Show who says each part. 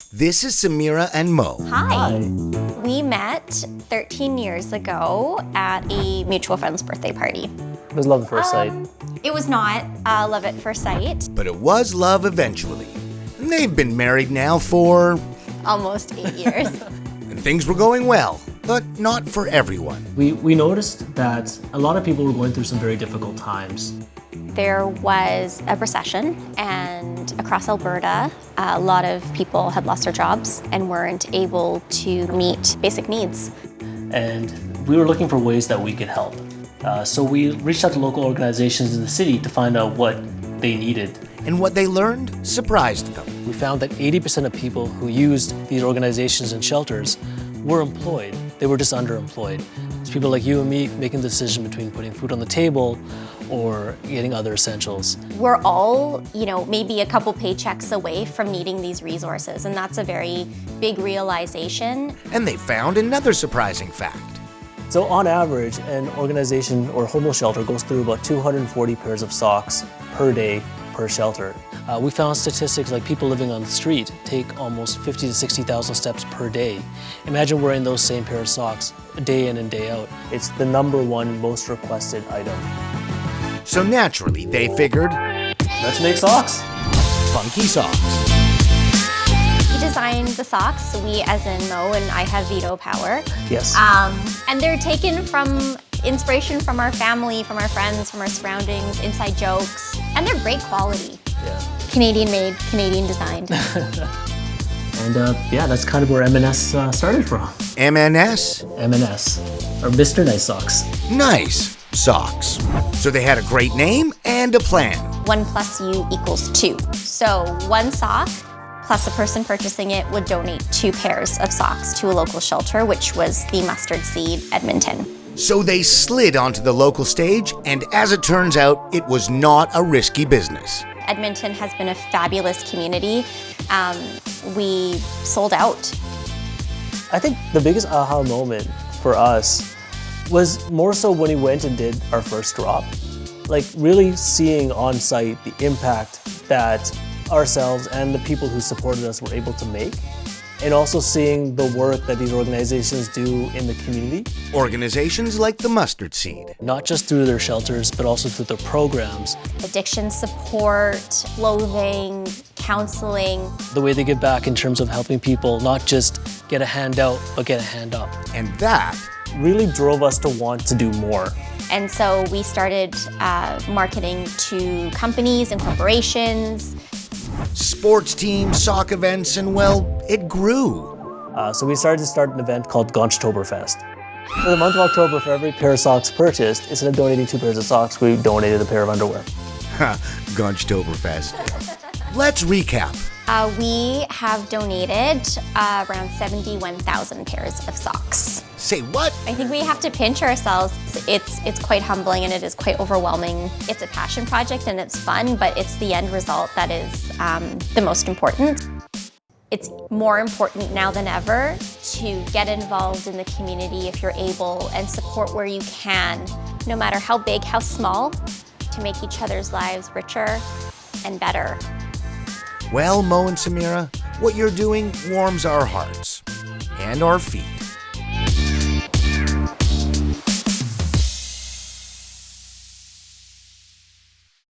Speaker 1: This is Samira and Mo.
Speaker 2: Hi. We met 13 years ago at a mutual friend's birthday party.
Speaker 3: It was love at first sight.
Speaker 2: It was not love at first sight.
Speaker 1: But it was love eventually. And they've been married now for...
Speaker 2: Almost 8 years.
Speaker 1: And things were going well, but not for everyone.
Speaker 3: We noticed that a lot of people were going through some very difficult times.
Speaker 2: There was a recession, and across Alberta, a lot of people had lost their jobs and weren't able to meet basic needs.
Speaker 3: And we were looking for ways that we could help. So we reached out to local organizations in the city to find out what they needed.
Speaker 1: And what they learned surprised them.
Speaker 3: We found that 80% of people who used these organizations and shelters were employed. They were just underemployed. It's people like you and me making the decision between putting food on the table or getting other essentials.
Speaker 2: We're all, maybe a couple paychecks away from needing these resources, and that's a very big realization.
Speaker 1: And they found another surprising fact.
Speaker 3: So on average, an organization or homeless shelter goes through about 240 pairs of socks per day per shelter. We found statistics like people living on the street take almost 50 to 60,000 steps per day. Imagine wearing those same pair of socks day in and day out. It's the #1 most requested item.
Speaker 1: So naturally, they figured,
Speaker 3: Let's make socks.
Speaker 1: funky socks.
Speaker 2: We designed the socks, we as in Mo and I have veto power.
Speaker 3: Yes.
Speaker 2: And they're taken from inspiration from our family, from our friends, from our surroundings, inside jokes, and they're great quality.
Speaker 3: Yeah.
Speaker 2: Canadian made, Canadian designed.
Speaker 3: And that's kind of where M&S started from.
Speaker 1: M&S?
Speaker 3: M&S, or Mr. Nice Socks.
Speaker 1: Nice socks. So they had a great name and a plan.
Speaker 2: 1 + U = 2. So 1 sock plus a person purchasing it would donate 2 pairs of socks to a local shelter, which was the Mustard Seed Edmonton.
Speaker 1: So they slid onto the local stage, and as it turns out, it was not a risky business.
Speaker 2: Edmonton has been a fabulous community. We sold out.
Speaker 3: I think the biggest aha moment for us was more so when we went and did our first drop. Like really seeing on site the impact that ourselves and the people who supported us were able to make. And also seeing the work that these organizations do in the community.
Speaker 1: Organizations like the Mustard Seed.
Speaker 3: Not just through their shelters, but also through their programs.
Speaker 2: Addiction support, clothing, counseling.
Speaker 3: The way they give back in terms of helping people not just get a hand out, but get a hand up.
Speaker 1: And that
Speaker 3: Really drove us to want to do more.
Speaker 2: And so we started marketing to companies and corporations.
Speaker 1: sports teams, sock events, and well, it grew.
Speaker 3: So we started an event called Gonchtoberfest. For the month of October, for every pair of socks purchased, instead of donating 2 pairs of socks, we donated a pair of underwear.
Speaker 1: Ha, Gonchtoberfest. Let's recap.
Speaker 2: We have donated around 71,000 pairs of socks.
Speaker 1: Say what?
Speaker 2: I think we have to pinch ourselves. It's quite humbling and it is quite overwhelming. It's a passion project and it's fun, but it's the end result that is the most important. It's more important now than ever to get involved in the community if you're able and support where you can, no matter how big, how small, to make each other's lives richer and better.
Speaker 1: Well, Mo and Samira, what you're doing warms our hearts and our feet.